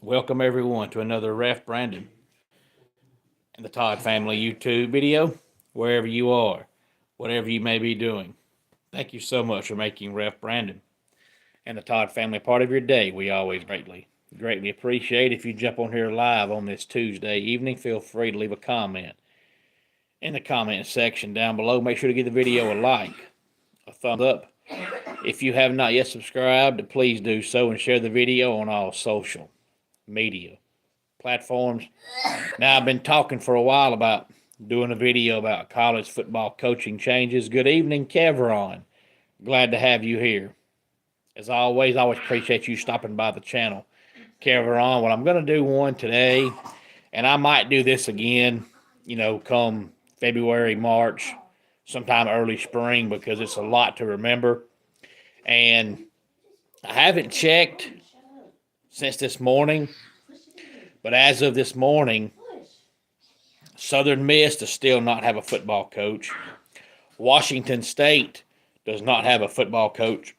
Welcome everyone to another Ref Brandon and the Todd Family YouTube video, wherever you are, whatever you may be doing. Thank you so much for making Ref Brandon and the Todd Family part of your day. We always greatly appreciate if you jump on here live on this Tuesday evening. Feel free to leave a comment in the comment section down below. Make sure to give the video a like, a thumbs up. If you have not yet subscribed, please do so and share the video on all social media platforms. Now, I've been talking for a while about doing a video about college football coaching changes. Good evening, Kevron. Glad to have you here. As always, I always appreciate you stopping by the channel. Kevron, well, I'm going to do one today, and I might do this again, come February, March, sometime early spring, because it's a lot to remember. And I haven't checked since this morning, but as of this morning, Southern Miss does still not have a football coach. Washington State does not have a football coach.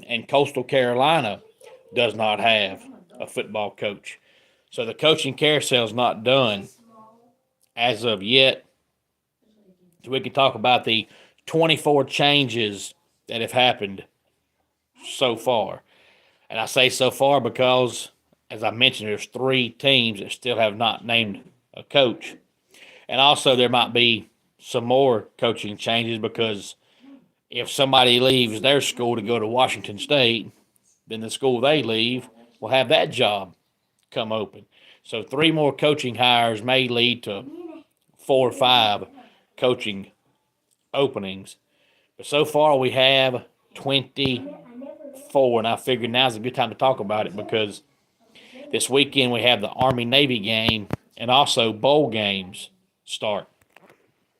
And Coastal Carolina does not have a football coach. So the coaching carousel is not done as of yet. So we can talk about the 24 changes that have happened so far. And I say so far because, as I mentioned, there's 3 teams that still have not named a coach. And also there might be some more coaching changes because if somebody leaves their school to go to Washington State, then the school they leave will have that job come open. So 3 more coaching hires may lead to 4 or 5 coaching openings. But so far we have 24, and I figured now's a good time to talk about it because this weekend we have the Army-Navy game and also bowl games start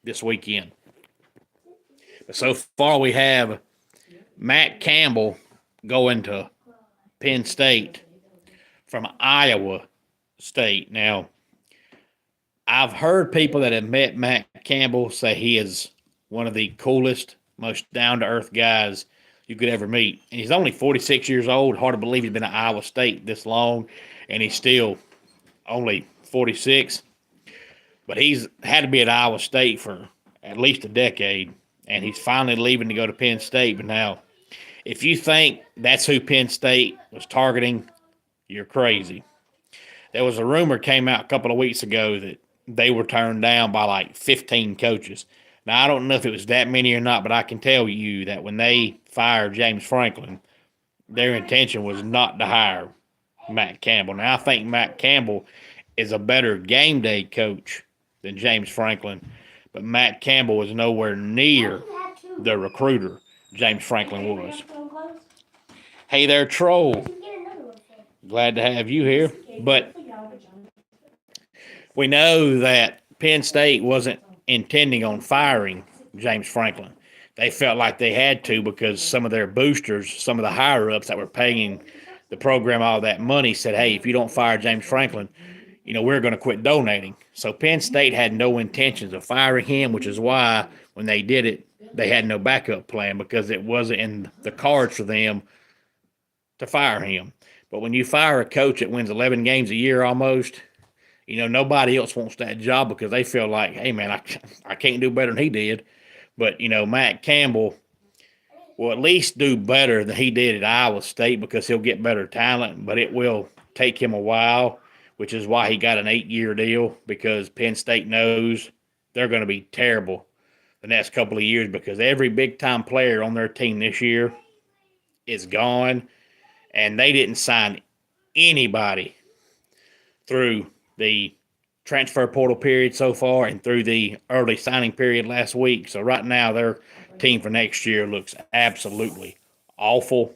this weekend. But so far we have Matt Campbell going to Penn State from Iowa State. Now, I've heard people that have met Matt Campbell say he is one of the coolest, most down-to-earth guys you could ever meet. And he's only 46 years old. Hard to believe he's been at Iowa State this long, and he's still only 46. But he's had to be at Iowa State for at least a decade, and he's finally leaving to go to Penn State. But now, if you think that's who Penn State was targeting, you're crazy. There was a rumor came out a couple of weeks ago that they were turned down by like 15 coaches. Now, I don't know if it was that many or not, but I can tell you that when they fired James Franklin, their intention was not to hire Matt Campbell. Now, I think Matt Campbell is a better game day coach than James Franklin, but Matt Campbell was nowhere near the recruiter James Franklin was. Hey there, Troll. Glad to have you here. But we know that Penn State wasn't intending on firing James Franklin. They felt like they had to because some of their boosters, some of the higher-ups that were paying the program all that money said, hey, if you don't fire James Franklin, we're going to quit donating. So Penn State had no intentions of firing him, which is why when they did it, they had no backup plan because it wasn't in the cards for them to fire him. But when you fire a coach that wins 11 games a year almost, nobody else wants that job because they feel like, hey, man, I can't do better than he did. But, Matt Campbell will at least do better than he did at Iowa State because he'll get better talent, but it will take him a while, which is why he got an 8-year deal because Penn State knows they're going to be terrible the next couple of years because every big-time player on their team this year is gone, and they didn't sign anybody through the transfer portal period so far and through the early signing period last week. So right now their team for next year looks absolutely awful.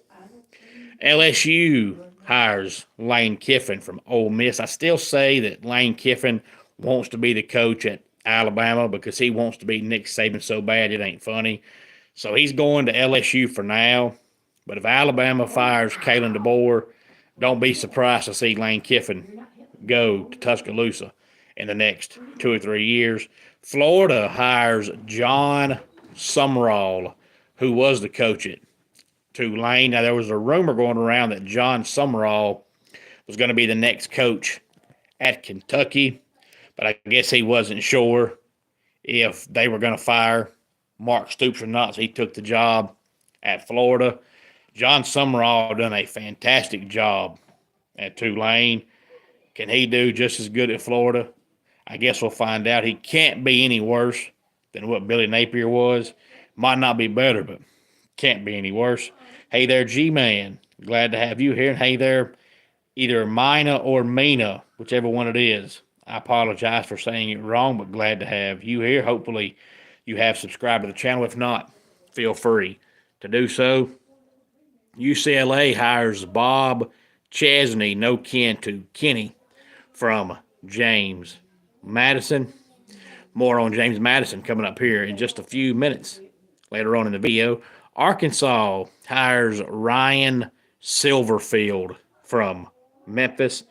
LSU hires Lane Kiffin from Ole Miss. I still say that Lane Kiffin wants to be the coach at Alabama because he wants to be Nick Saban so bad it ain't funny. So he's going to LSU for now. But if Alabama fires Kalen DeBoer, don't be surprised to see Lane Kiffin go to Tuscaloosa in the next 2 or 3 years. Florida hires John Sumrall, who was the coach at Tulane. Now, there was a rumor going around that John Sumrall was going to be the next coach at Kentucky, but I guess he wasn't sure if they were going to fire Mark Stoops or not, so he took the job at Florida. John Summerall done a fantastic job at Tulane. Can he do just as good at Florida? I guess we'll find out. He can't be any worse than what Billy Napier was. Might not be better, but can't be any worse. Hey there, G-Man. Glad to have you here. And hey there, either Mina or Mina, whichever one it is. I apologize for saying it wrong, but glad to have you here. Hopefully you have subscribed to the channel. If not, feel free to do so. UCLA hires Bob Chesney, no kin to Kenny, from James Madison. More on James Madison coming up here in just a few minutes later on in the video. Arkansas hires Ryan Silverfield from Memphis.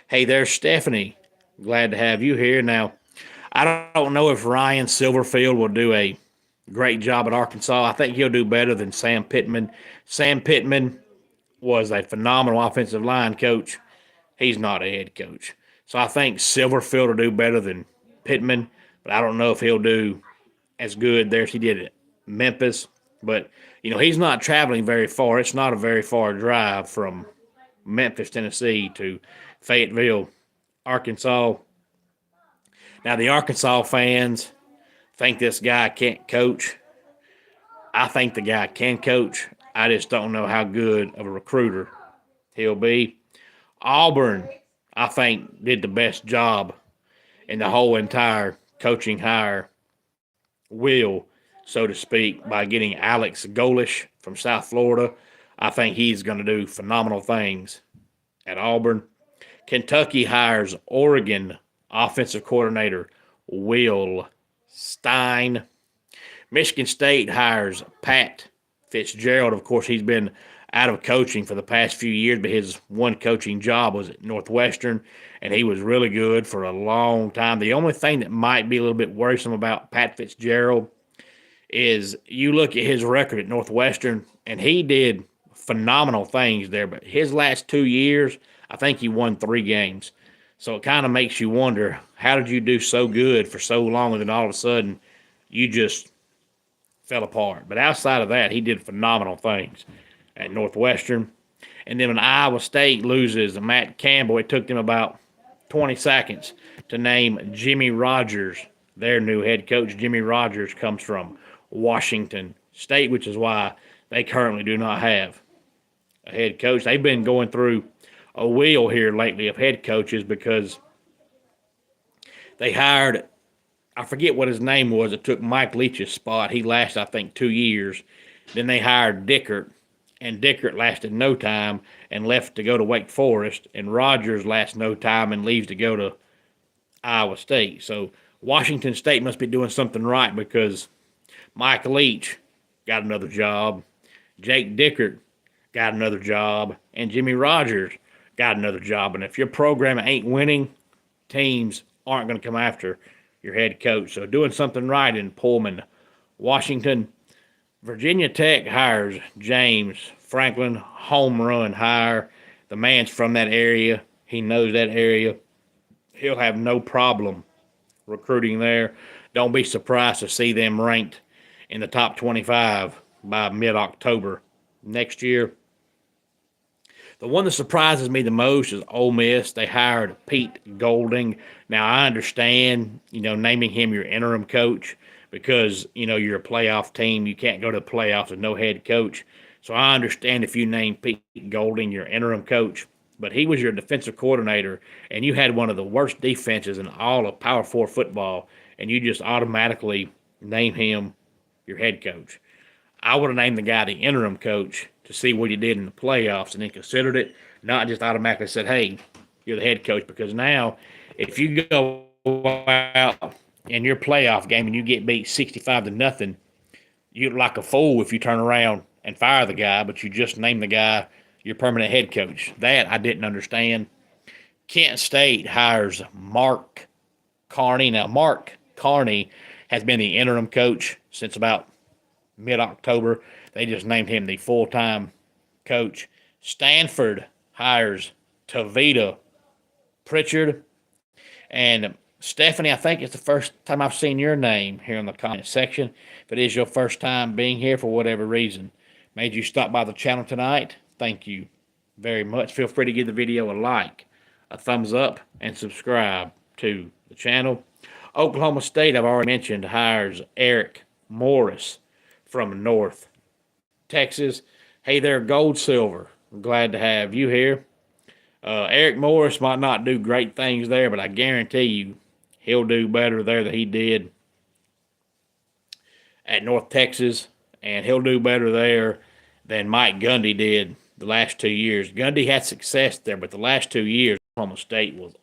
Hey there, Stephanie. Glad to have you here. Now, I don't know if Ryan Silverfield will do a great job at Arkansas. I think he'll do better than Sam Pittman. Sam Pittman was a phenomenal offensive line coach. He's not a head coach. So I think Silverfield will do better than Pittman, but I don't know if he'll do as good there as he did at Memphis. But, he's not traveling very far. It's not a very far drive from Memphis, Tennessee to Fayetteville, Arkansas. Now, the Arkansas fans think this guy can't coach. I think the guy can coach. I just don't know how good of a recruiter he'll be. Auburn, I think, did the best job in the whole entire coaching hire wheel, so to speak, by getting Alex Golish from South Florida. I think he's going to do phenomenal things at Auburn. Kentucky hires Oregon offensive coordinator Will Stein. Michigan State hires Pat Fitzgerald. Of course, he's been out of coaching for the past few years, but his one coaching job was at Northwestern, and he was really good for a long time. The only thing that might be a little bit worrisome about Pat Fitzgerald is you look at his record at Northwestern, and he did phenomenal things there, but his last 2 years, I think he won 3 games. So it kind of makes you wonder, how did you do so good for so long, and then all of a sudden you just fell apart? But outside of that, he did phenomenal things at Northwestern. And then when Iowa State loses Matt Campbell, it took them about 20 seconds to name Jimmy Rogers their new head coach. Jimmy Rogers comes from Washington State, which is why they currently do not have a head coach. They've been going through a wheel here lately of head coaches because they hired, I forget what his name was, it took Mike Leach's spot. He lasted, I think, 2 years. Then they hired Dickert, and Dickert lasted no time and left to go to Wake Forest, and Rogers lasts no time and leaves to go to Iowa State. So Washington State must be doing something right because Mike Leach got another job, Jake Dickert got another job, and Jimmy Rogers got another job. And if your program ain't winning, teams aren't going to come after your head coach. So doing something right in Pullman, Washington. Virginia Tech hires James Franklin, home run hire. The man's from that area. He knows that area. He'll have no problem recruiting there. Don't be surprised to see them ranked in the top 25 by mid-October next year. The one that surprises me the most is Ole Miss. They hired Pete Golding. Now, I understand, naming him your interim coach because, you're a playoff team. You can't go to the playoffs with no head coach. So I understand if you name Pete Golding your interim coach. But he was your defensive coordinator, and you had one of the worst defenses in all of Power 4 football, and you just automatically name him your head coach. I would have named the guy the interim coach to see what he did in the playoffs and then considered it, not just automatically said, hey, you're the head coach. Because now, if you go out in your playoff game and you get beat 65-0, you look like a fool if you turn around and fire the guy, but you just name the guy your permanent head coach. That I didn't understand. Kent State hires Mark Carney. Now, Mark Carney has been the interim coach since about mid-October. They just named him the full-time coach. Stanford hires Tavita Pritchard. And Stephanie, I think it's the first time I've seen your name here in the comment section. If it is your first time being here for whatever reason, made you stop by the channel tonight, thank you very much. Feel free to give the video a like, a thumbs up, and subscribe to the channel. Oklahoma State, I've already mentioned, hires Eric Morris from North Texas. Hey there, Gold Silver. I'm glad to have you here. Eric Morris might not do great things there, but I guarantee you he'll do better there than he did at North Texas, and he'll do better there than Mike Gundy did the last 2 years. Gundy had success there, but the last 2 years, Oklahoma State was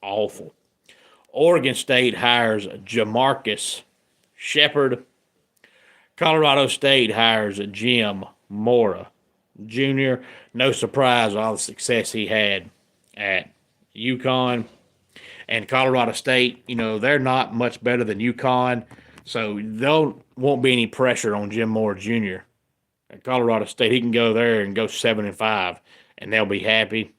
awful. Oregon State hires Jamarcus Shepard. Colorado State hires Jim Mora Jr. No surprise, all the success he had at UConn. And Colorado State, they're not much better than UConn, so there won't be any pressure on Jim Mora Jr. At Colorado State. He can go there and go 7-5, and they'll be happy.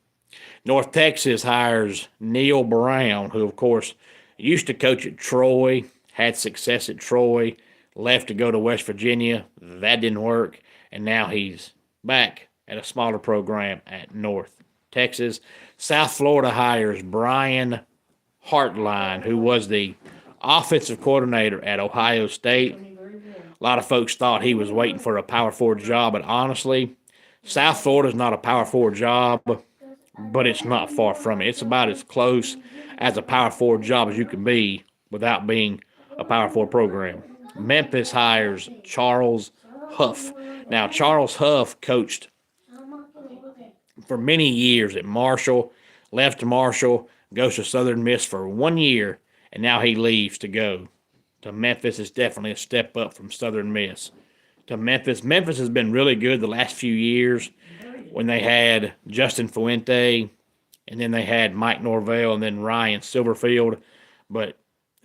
North Texas hires Neil Brown, who, of course, used to coach at Troy, had success at Troy, left to go to West Virginia. That didn't work, and now he's back at a smaller program at North Texas. South Florida hires Brian Hartline, who was the offensive coordinator at Ohio State. A lot of folks thought he was waiting for a Power 4 job, but honestly, South Florida's not a Power 4 job, but it's not far from it. It's about as close as a Power 4 job as you can be without being a Power 4 program. Memphis hires Charles Huff. Now, Charles Huff coached for many years at Marshall, left Marshall, goes to Southern Miss for 1 year, and now he leaves to go to Memphis. Is definitely a step up from Southern Miss to Memphis. Memphis has been really good the last few years when they had Justin Fuente, and then they had Mike Norvell, and then Ryan Silverfield. But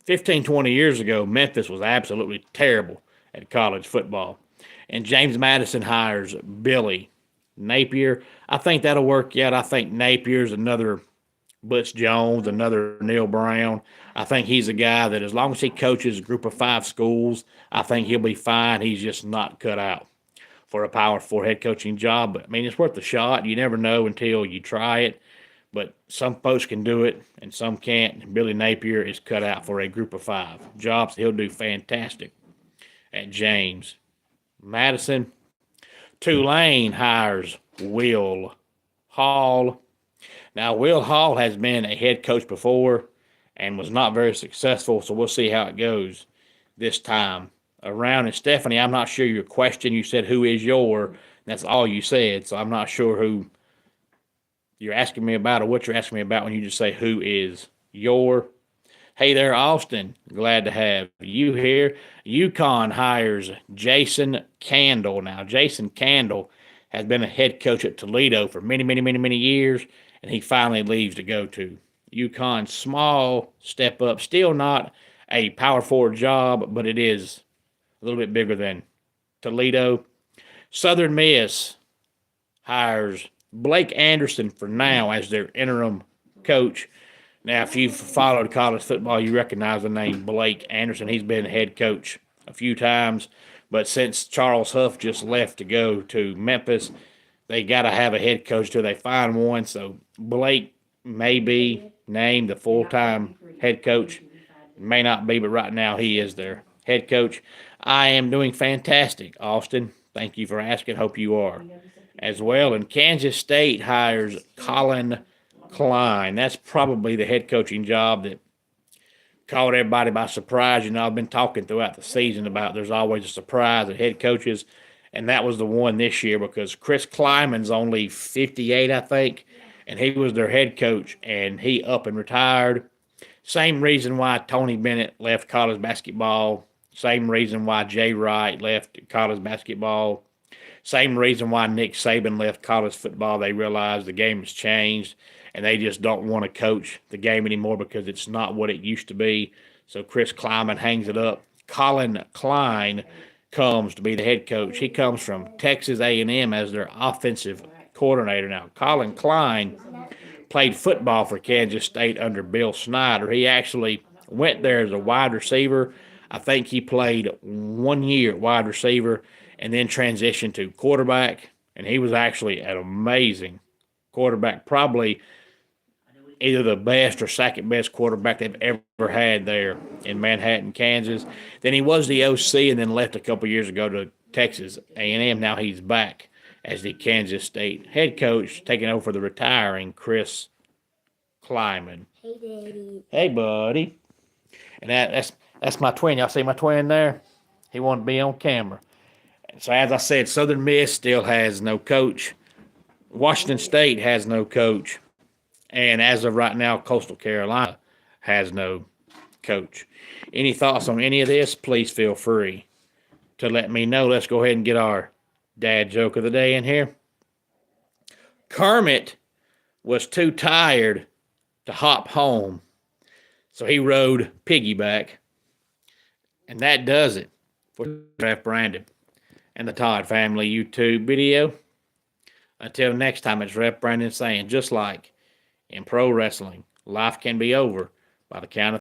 15, 20 years ago, Memphis was absolutely terrible at college football. And James Madison hires Billy Napier. I think that'll work out. I think Napier's another Butch Jones, another Neil Brown. I think he's a guy that as long as he coaches a group of 5 schools, I think he'll be fine. He's just not cut out for a Power 4 head coaching job. But, it's worth a shot. You never know until you try it. But some folks can do it and some can't. Billy Napier is cut out for a group of 5 jobs. He'll do fantastic at James Madison. Tulane hires Will Hall. Now, Will Hall has been a head coach before and was not very successful, so we'll see how it goes this time around. And Stephanie, I'm not sure your question. You said, who is your? That's all you said, so I'm not sure who you're asking me about or what you're asking me about when you just say, who is your? Hey there, Austin. Glad to have you here. UConn hires Jason Candle. Now, Jason Candle has been a head coach at Toledo for many, many, many, many years, and he finally leaves to go to UConn. Small step up. Still not a Power 4 job, but it is a little bit bigger than Toledo. Southern Miss hires Blake Anderson for now as their interim coach. Now, if you've followed college football, you recognize the name Blake Anderson. He's been head coach a few times, but since Charles Huff just left to go to Memphis, they got to have a head coach till they find one. So Blake may be named the full-time head coach. May not be, but right now he is their head coach. I am doing fantastic, Austin. Thank you for asking. Hope you are as well. And Kansas State hires Colin Klein. That's probably the head coaching job that caught everybody by surprise. I've been talking throughout the season about there's always a surprise at head coaches, and that was the one this year because Chris Kleiman's only 58, I think, and he was their head coach, and he up and retired. Same reason why Tony Bennett left college basketball. Same reason why Jay Wright left college basketball. Same reason why Nick Saban left college football. They realized the game has changed, and they just don't want to coach the game anymore because it's not what it used to be. So Chris Kleiman hangs it up. Colin Klein comes to be the head coach. He comes from Texas A&M as their offensive coordinator. Now, Colin Klein played football for Kansas State under Bill Snyder. He actually went there as a wide receiver. I think he played 1 year at wide receiver and then transitioned to quarterback. And he was actually an amazing quarterback, probably either the best or second best quarterback they've ever had there in Manhattan, Kansas. Then he was the OC and then left a couple years ago to Texas A&M. Now he's back as the Kansas State head coach, taking over for the retiring Chris Kleiman. Hey, Daddy. Hey, buddy. And that's my twin. Y'all see my twin there? He wanted to be on camera. And so as I said, Southern Miss still has no coach. Washington State has no coach. And as of right now, Coastal Carolina has no coach. Any thoughts on any of this? Please feel free to let me know. Let's go ahead and get our dad joke of the day in here. Kermit was too tired to hop home, so he rode piggyback. And that does it for Ref Brandon and the Todd Family YouTube video. Until next time, it's Ref Brandon saying, just like in pro wrestling, life can be over by the count of